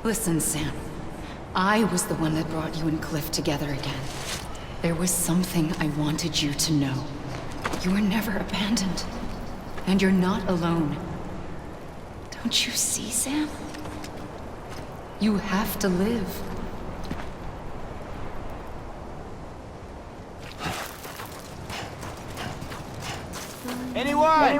Listen, Sam. I was the one that brought you and Cliff together again. There was something I wanted you to know. You were never abandoned. And you're not alone. Don't you see, Sam? You have to live. Anyone?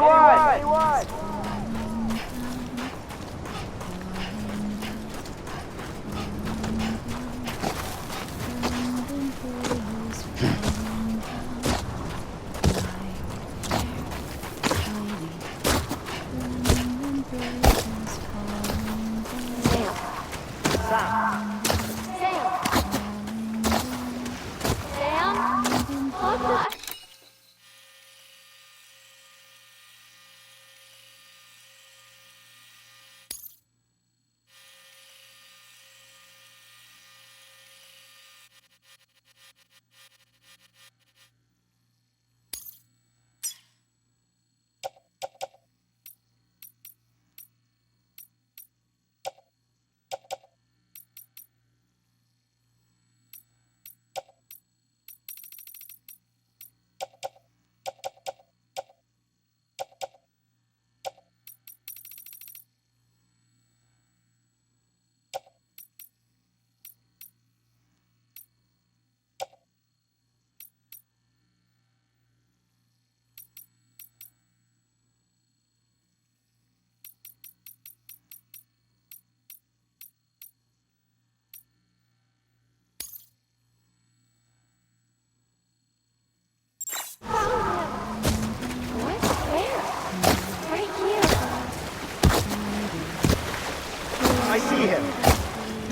I see him.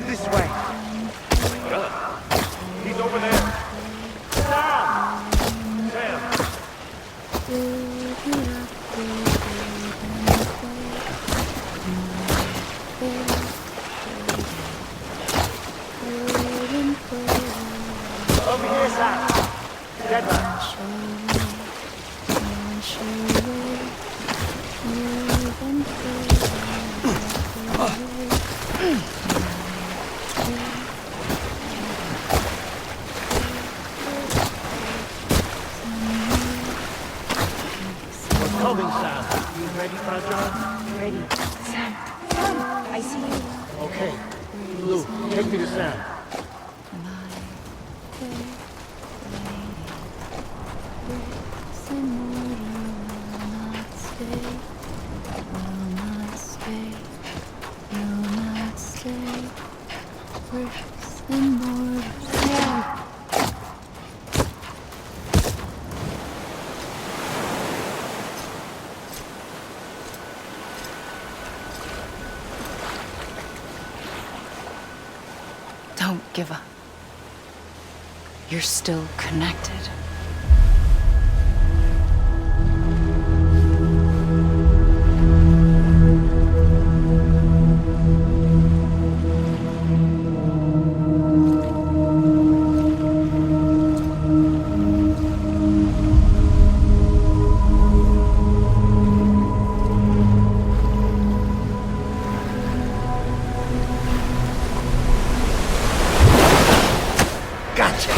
This way. He's over there. Sam! Over here, Sam. Dead man. We're coming, Sam. You ready for a job? Ready. Sam, I see you. Okay. Lou, take me to Sam. Don't give up. You're still connected. Gotcha!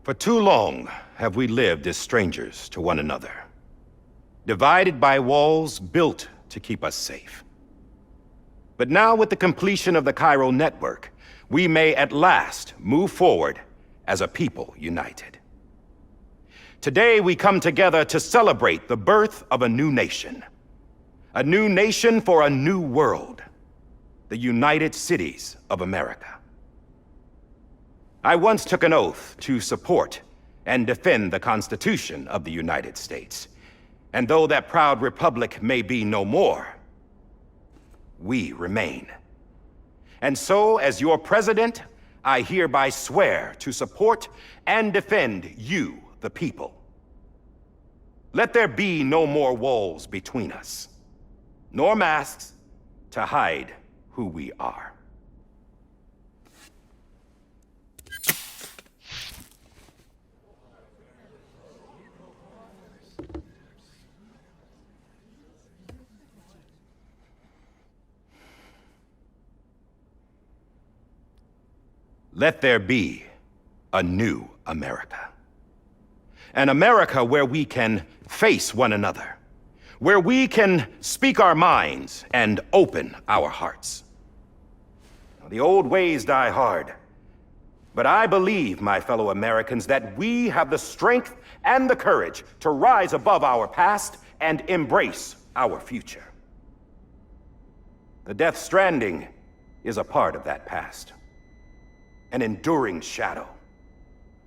For too long have we lived as strangers to one another, divided by walls built to keep us safe. But now, with the completion of the Chiral network, we may at last move forward as a people united. Today we come together to celebrate the birth of a new nation. A new nation for a new world. The United Cities of America. I once took an oath to support and defend the Constitution of the United States. And though that proud republic may be no more, we remain. And so, as your president, I hereby swear to support and defend you, the people. Let there be no more walls between us, nor masks to hide who we are. Let there be a new America. An America where we can face one another, where we can speak our minds and open our hearts. The old ways die hard, but I believe, my fellow Americans, that we have the strength and the courage to rise above our past and embrace our future. The Death Stranding is a part of that past. An enduring shadow,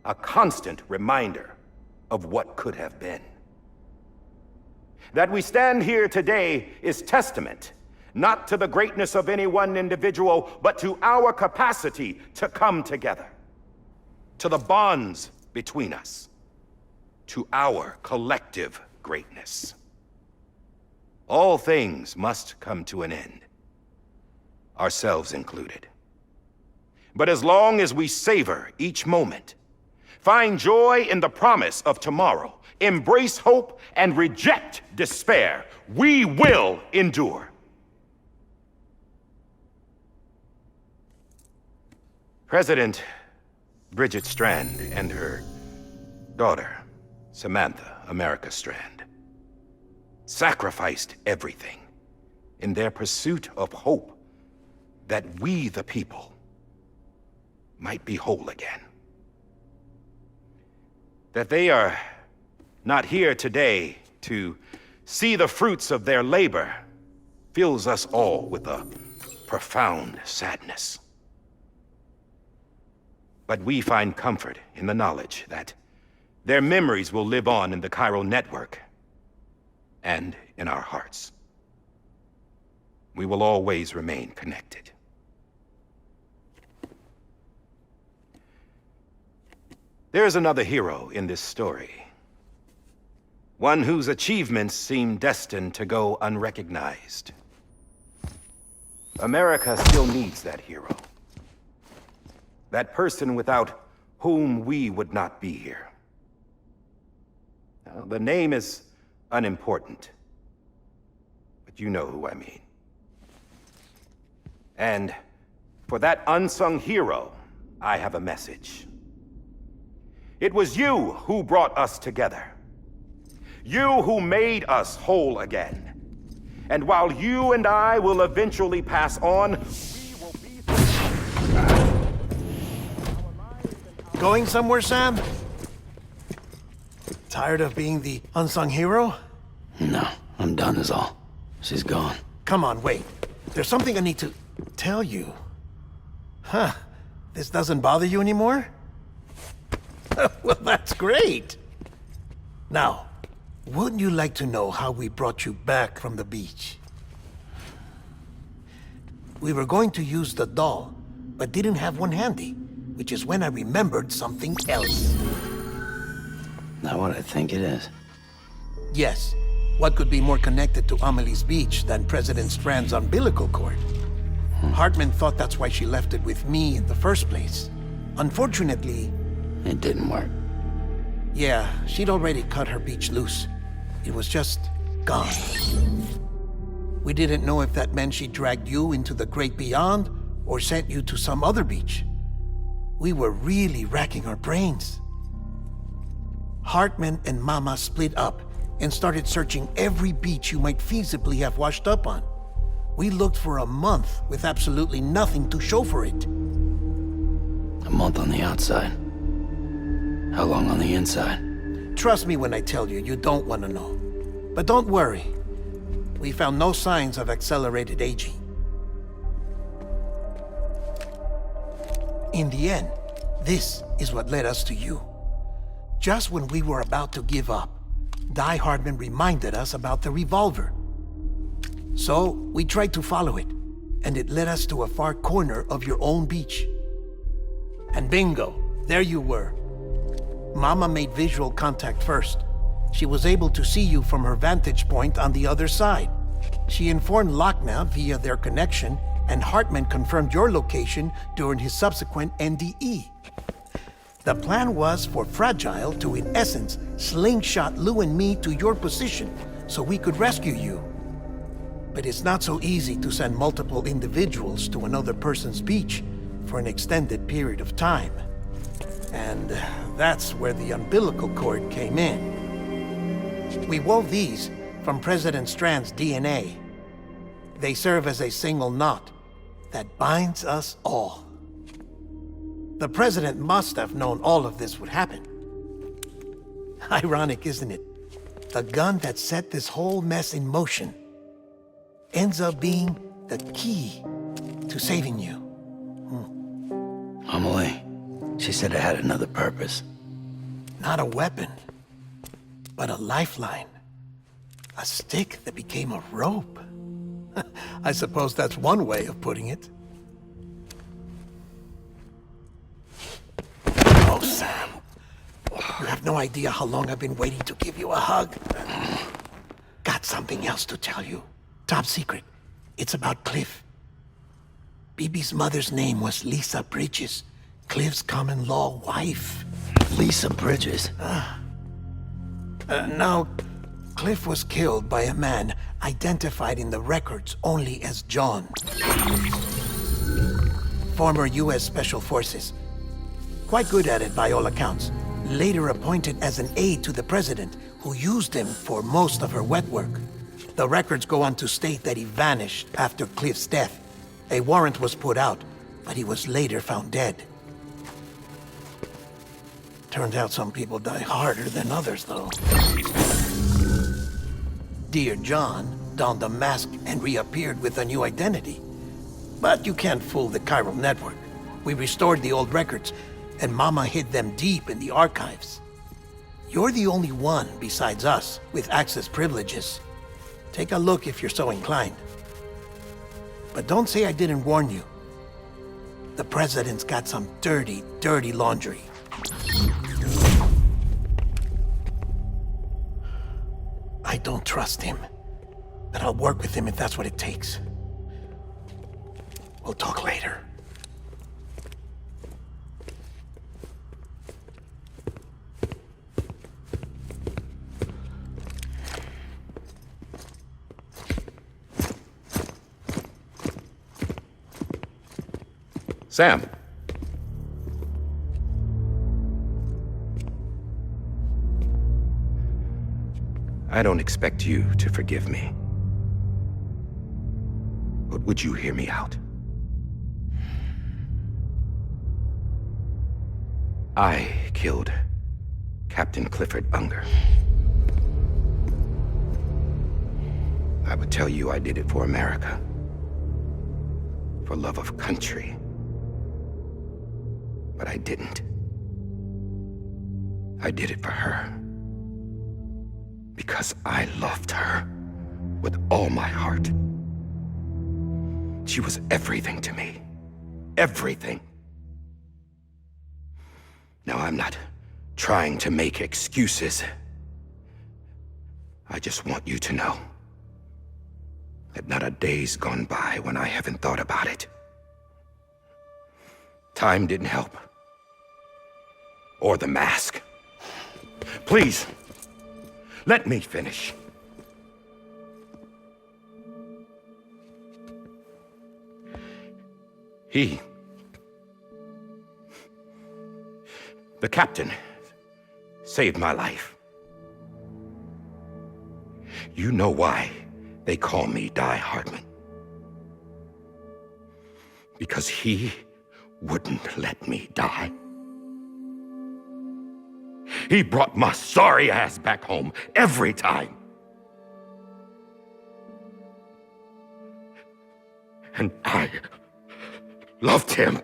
a constant reminder of what could have been. That we stand here today is testament, not to the greatness of any one individual, but to our capacity to come together, to the bonds between us, to our collective greatness. All things must come to an end, ourselves included. But as long as we savor each moment, find joy in the promise of tomorrow, embrace hope, and reject despair, we will endure. President Bridget Strand and her daughter, Samantha America Strand, sacrificed everything in their pursuit of hope that we, the people, might be whole again. That they are not here today to see the fruits of their labor fills us all with a profound sadness. But we find comfort in the knowledge that their memories will live on in the Chiral network and in our hearts. We will always remain connected. There is another hero in this story. One whose achievements seem destined to go unrecognized. America still needs that hero. That person without whom we would not be here. Now, the name is unimportant, but you know who I mean. And for that unsung hero, I have a message. It was you who brought us together. You who made us whole again. And while you and I will eventually pass on, we will be... Going somewhere, Sam? Tired of being the unsung hero? No, I'm done is all. She's gone. Come on, wait. There's something I need to tell you. Huh. This doesn't bother you anymore? Well, that's great. Now, wouldn't you like to know how we brought you back from the beach? We were going to use the doll, but didn't have one handy, which is when I remembered something else. Not what I think it is. Yes. What could be more connected to Amelie's beach than President Strand's umbilical cord? Hartman thought that's why she left it with me in the first place. Unfortunately... It didn't work. Yeah, she'd already cut her beach loose. It was just gone. We didn't know if that meant she dragged you into the great beyond or sent you to some other beach. We were really racking our brains. Hartman and Mama split up and started searching every beach you might feasibly have washed up on. We looked for a month with absolutely nothing to show for it. A month on the outside. How long on the inside? Trust me when I tell you, you don't want to know. But don't worry. We found no signs of accelerated aging. In the end, this is what led us to you. Just when we were about to give up, Die Hardman reminded us about the revolver. So, we tried to follow it, and it led us to a far corner of your own beach. And bingo, there you were. Mama made visual contact first. She was able to see you from her vantage point on the other side. She informed Lochna via their connection, and Hartman confirmed your location during his subsequent NDE. The plan was for Fragile to, in essence, slingshot Lou and me to your position so we could rescue you. But it's not so easy to send multiple individuals to another person's beach for an extended period of time. And that's where the umbilical cord came in. We wove these from President Strand's DNA. They serve as a single knot that binds us all. The President must have known all of this would happen. Ironic, isn't it? The gun that set this whole mess in motion ends up being the key to saving you. Amelie, she said it had another purpose. Not a weapon, but a lifeline. A stick that became a rope. I suppose that's one way of putting it. Oh, Sam. You have no idea how long I've been waiting to give you a hug. Got something else to tell you. Top secret. It's about Cliff. Bibi's mother's name was Lisa Bridges, Cliff's common-law wife. Lisa Bridges? Now, Cliff was killed by a man identified in the records only as John. Former U.S. Special Forces. Quite good at it by all accounts. Later appointed as an aide to the president, who used him for most of her wet work. The records go on to state that he vanished after Cliff's death. A warrant was put out, but he was later found dead. Turns out some people die harder than others, though. Dear John donned a mask and reappeared with a new identity. But you can't fool the chiral network. We restored the old records, and Mama hid them deep in the archives. You're the only one besides us with access privileges. Take a look if you're so inclined. But don't say I didn't warn you. The president's got some dirty, dirty laundry. I don't trust him, but I'll work with him if that's what it takes. We'll talk later. Sam. I don't expect you to forgive me. But would you hear me out? I killed Captain Clifford Unger. I would tell you I did it for America. For love of country. But I didn't. I did it for her. Because I loved her with all my heart. She was everything to me. Everything. Now, I'm not trying to make excuses. I just want you to know that not a day's gone by when I haven't thought about it. Time didn't help. Or the mask. Please, let me finish. The captain saved my life. You know why they call me Die Hardman? Because he wouldn't let me die. He brought my sorry ass back home every time. And I loved him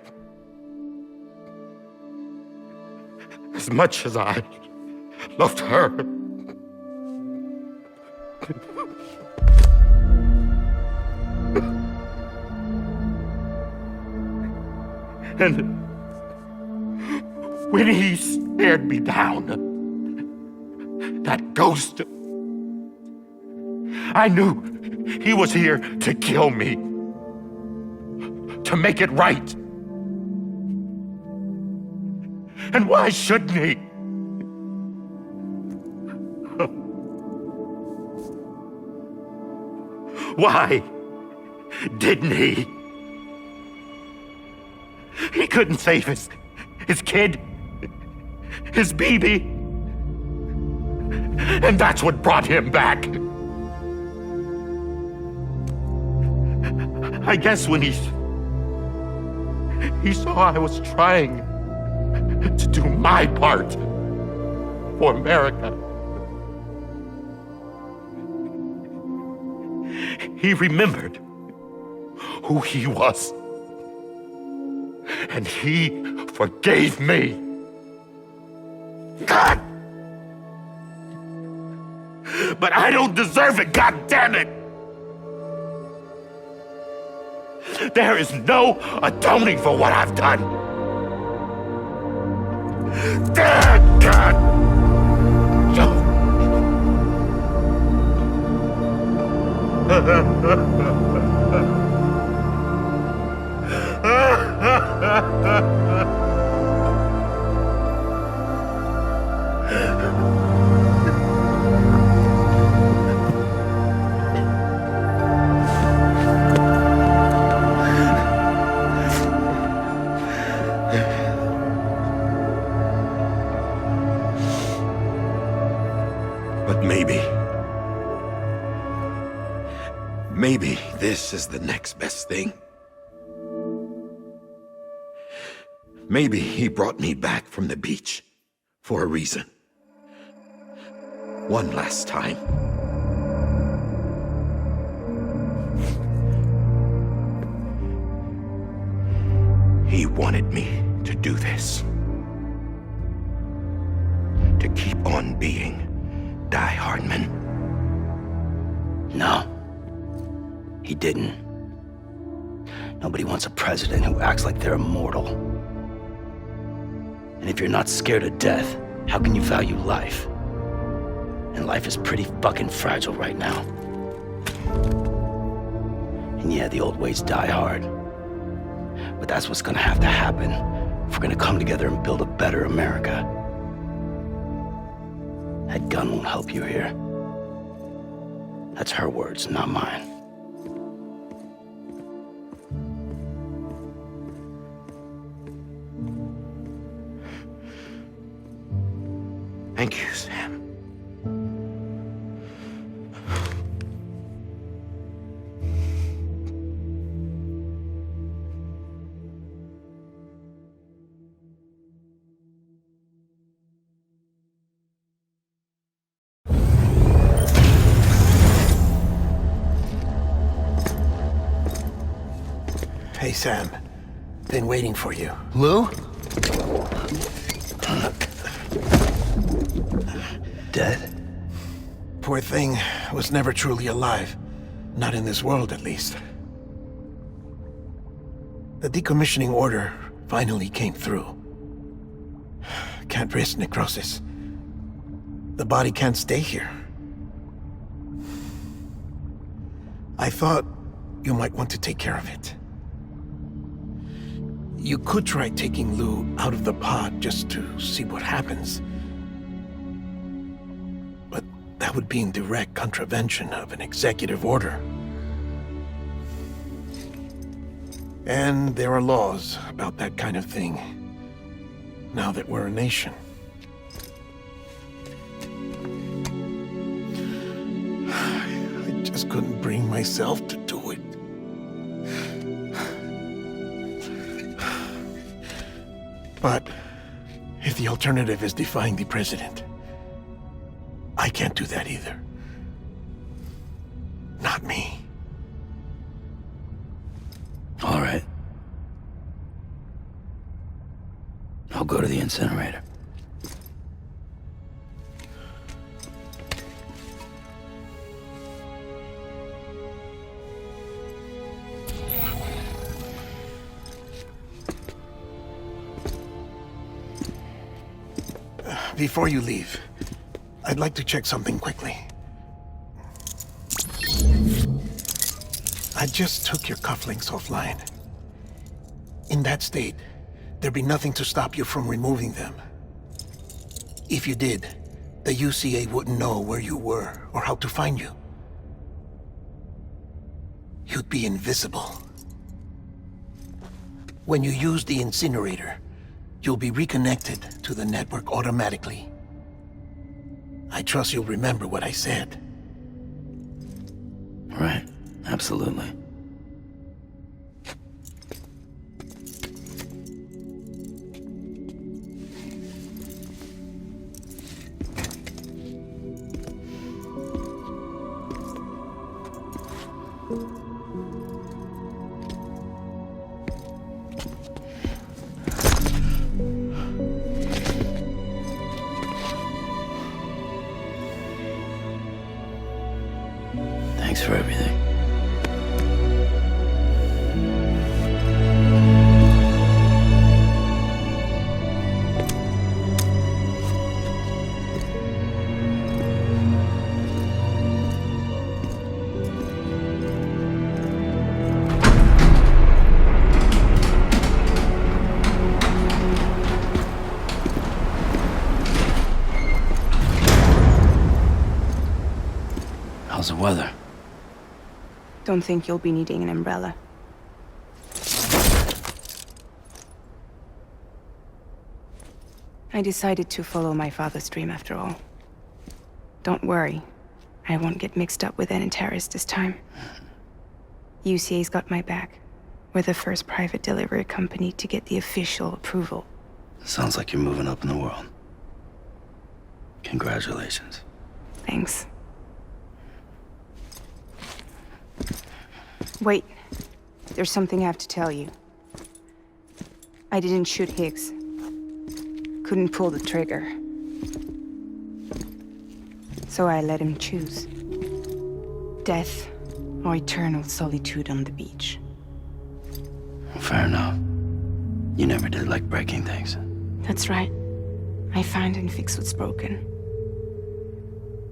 as much as I loved her. And when he stared me down, that ghost, I knew he was here to kill me, to make it right. And why shouldn't he? Why didn't he? He couldn't save his kid, his baby. And that's what brought him back. I guess when he saw I was trying to do my part for America, he remembered who he was. And he forgave me. God! But I don't deserve it, God damn it! There is no atoning for what I've done. God! But maybe this is the next best thing. Maybe he brought me back from the beach for a reason. One last time. He wanted me to do this. To keep on being Die Hardman. No, he didn't. Nobody wants a president who acts like they're immortal. And if you're not scared of death, how can you value life? And life is pretty fucking fragile right now. And yeah, the old ways die hard. But that's what's gonna have to happen if we're gonna come together and build a better America. That gun won't help you here. That's her words, not mine. Thank you, Sam. Hey, Sam. Been waiting for you. Lou? Dead? Poor thing was never truly alive. Not in this world, at least. The decommissioning order finally came through. Can't risk necrosis. The body can't stay here. I thought you might want to take care of it. You could try taking Lou out of the pod just to see what happens. But that would be in direct contravention of an executive order. And there are laws about that kind of thing, now that we're a nation. just couldn't bring myself to do it. But if the alternative is defying the president, I can't do that either. Not me. All right. I'll go to the incinerator. Before you leave, I'd like to check something quickly. I just took your cufflinks offline. In that state, there'd be nothing to stop you from removing them. If you did, the UCA wouldn't know where you were or how to find you. You'd be invisible. When you use the incinerator, you'll be reconnected to the network automatically. I trust you'll remember what I said. Right. Absolutely. Thanks for everything. How's the weather? Don't think you'll be needing an umbrella. I decided to follow my father's dream after all. Don't worry. I won't get mixed up with any terrorists this time. UCA's got my back. We're the first private delivery company to get the official approval. Sounds like you're moving up in the world. Congratulations. Thanks. Wait. There's something I have to tell you. I didn't shoot Higgs. Couldn't pull the trigger. So I let him choose. Death or eternal solitude on the beach. Fair enough. You never did like breaking things. That's right. I find and fix what's broken.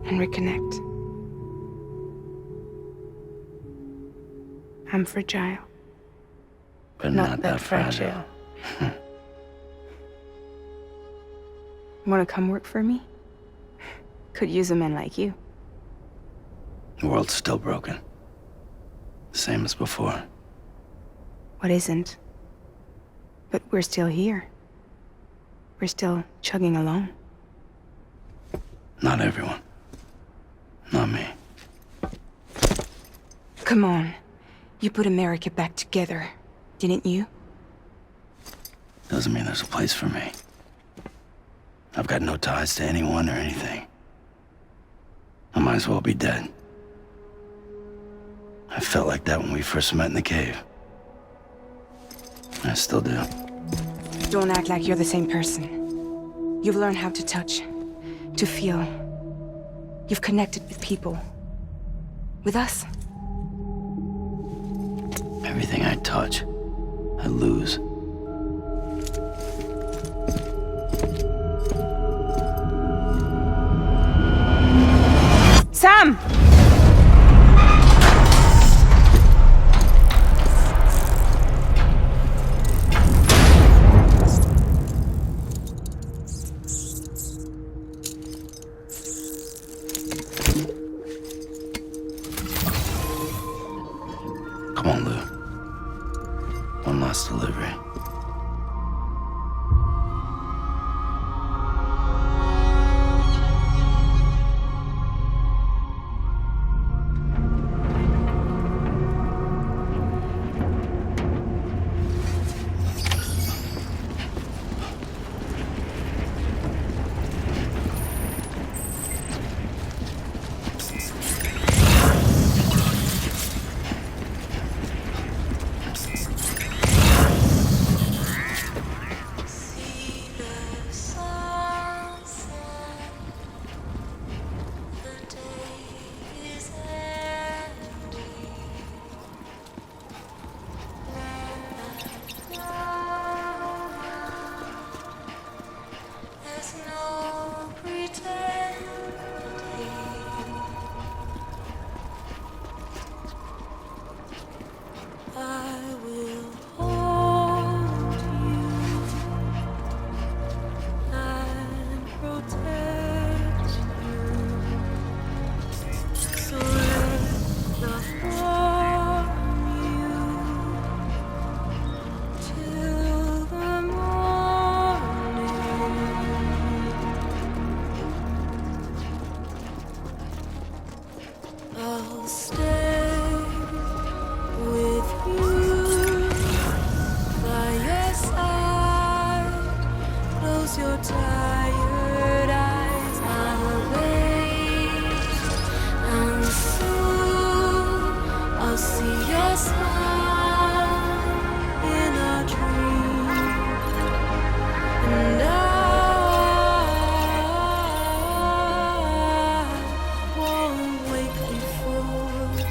And reconnect. I'm fragile. But not that fragile. Wanna come work for me? Could use a man like you. The world's still broken. Same as before. What isn't? But we're still here. We're still chugging along. Not everyone. Not me. Come on. You put America back together, didn't you? Doesn't mean there's a place for me. I've got no ties to anyone or anything. I might as well be dead. I felt like that when we first met in the cave. I still do. Don't act like you're the same person. You've learned how to touch, to feel. You've connected with people. With us. Everything I touch, I lose. Sam! Come on, Lou. One last delivery. I'll stay with you by your side. Close your tired eyes. I'll wait, and soon I'll see your smile in a dream, and I won't wake before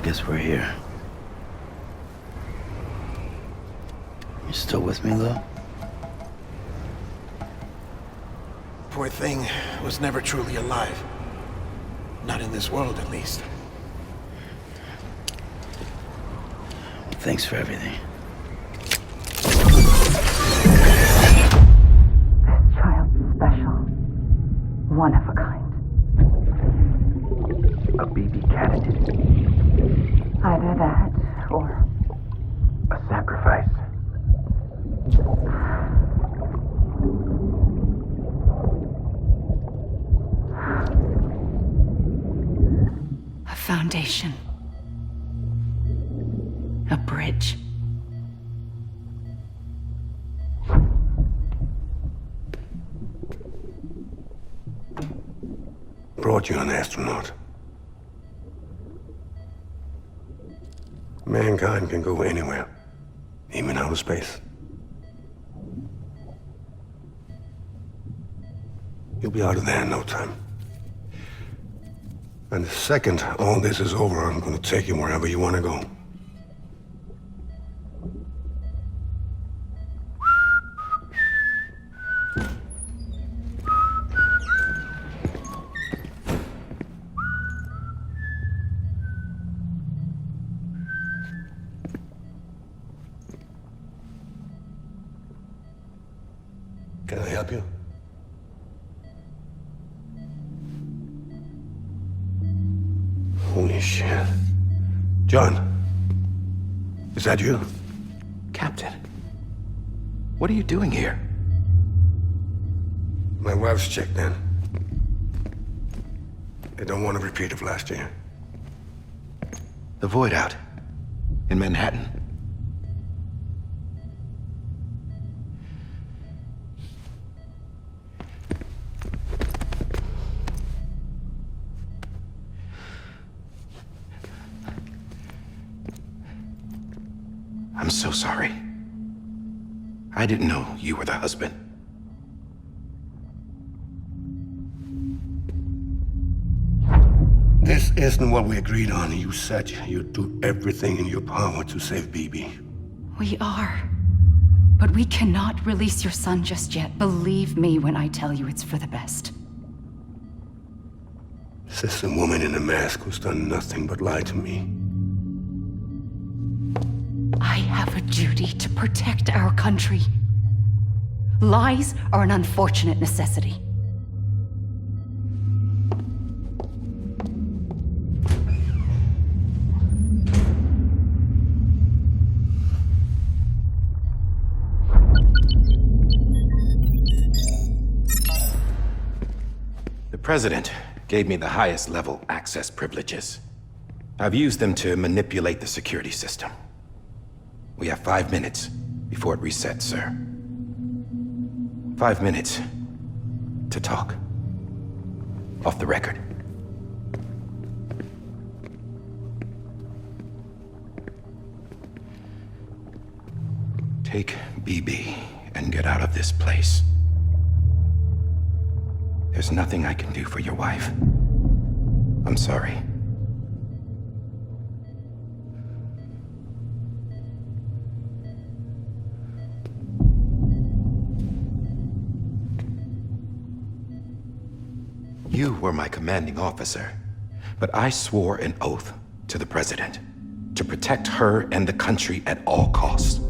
guess we're here. You still with me, Lou? Poor thing was never truly alive. Not in this world, at least. Thanks for everything. Child special. One of a kind. A BB candidate. Either that, or... A sacrifice. a foundation. A bridge. Brought you an astronaut. Mankind can go anywhere, even outer space. You'll be out of there in no time. And the second all this is over, I'm gonna take you wherever you wanna go. Can I help you? Holy shit. John, is that you? Captain, what are you doing here? My wife's checked in. They don't want a repeat of last year. The Void Out in Manhattan. I'm so sorry. I didn't know you were the husband. This isn't what we agreed on. You said you'd do everything in your power to save BB. We are. But we cannot release your son just yet. Believe me when I tell you it's for the best. This is a woman in a mask who's done nothing but lie to me. I have a duty to protect our country. Lies are an unfortunate necessity. The President gave me the highest level access privileges. I've used them to manipulate the security system. We have 5 minutes before it resets, sir. 5 minutes to talk. Off the record. Take BB and get out of this place. There's nothing I can do for your wife. I'm sorry. You were my commanding officer, but I swore an oath to the President to protect her and the country at all costs.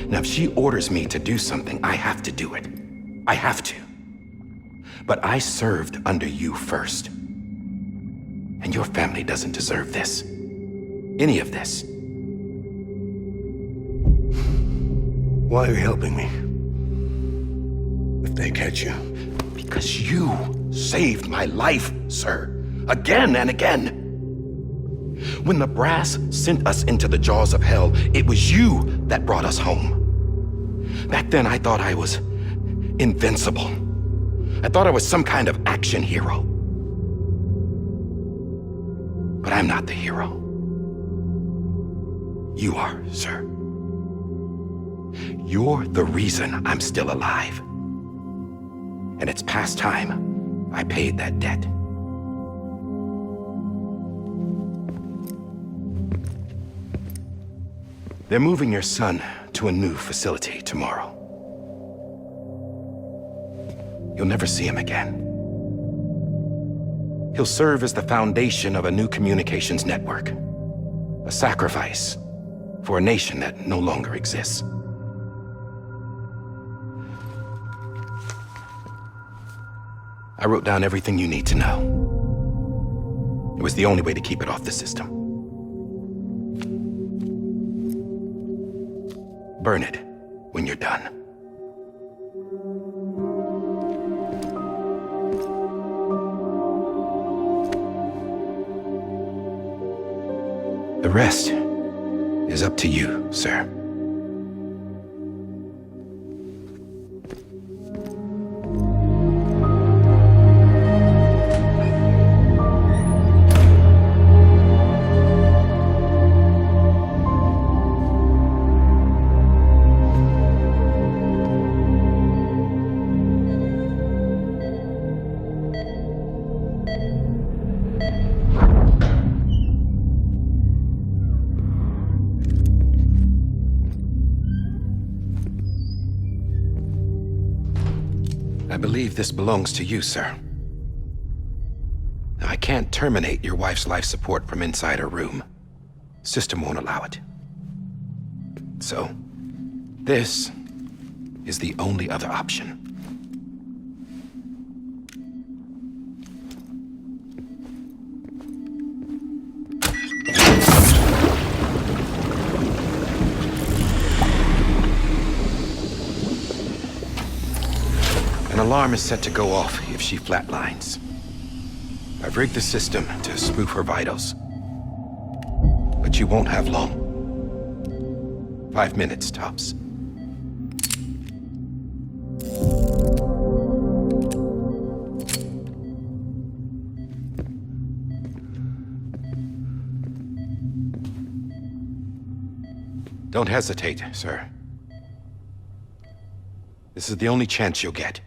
Now, if she orders me to do something, I have to do it. I have to. But I served under you first. And your family doesn't deserve this. Any of this. Why are you helping me? If they catch you. Because you saved my life, sir. Again and again. When the brass sent us into the jaws of hell, it was you that brought us home. Back then, I thought I was invincible. I thought I was some kind of action hero. But I'm not the hero. You are, sir. You're the reason I'm still alive. And it's past time I paid that debt. They're moving your son to a new facility tomorrow. You'll never see him again. He'll serve as the foundation of a new communications network. A sacrifice for a nation that no longer exists. I wrote down everything you need to know. It was the only way to keep it off the system. Burn it when you're done. The rest is up to you, sir. I believe this belongs to you, sir. Now, I can't terminate your wife's life support from inside her room. System won't allow it. So, this is the only other option. An alarm is set to go off if she flatlines. I've rigged the system to spoof her vitals. But you won't have long. 5 minutes, tops. Don't hesitate, sir. This is the only chance you'll get.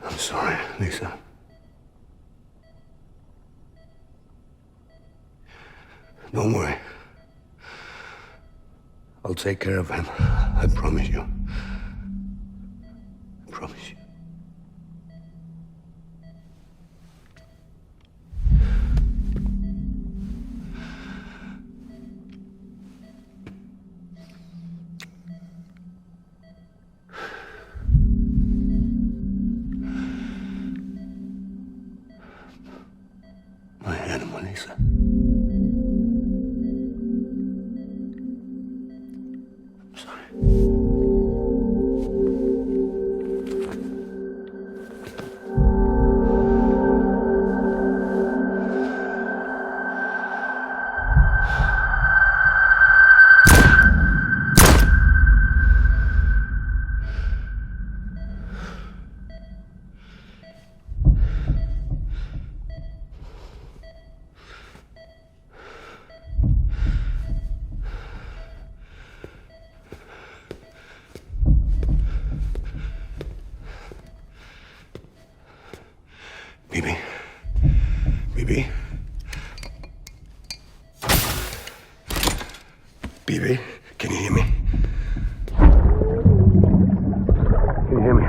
I'm sorry, Lisa. Don't worry. I'll take care of him. I promise you. I promise you. My animal, Lisa. I'm sorry. BB. BB. BB, can you hear me? Can you hear me?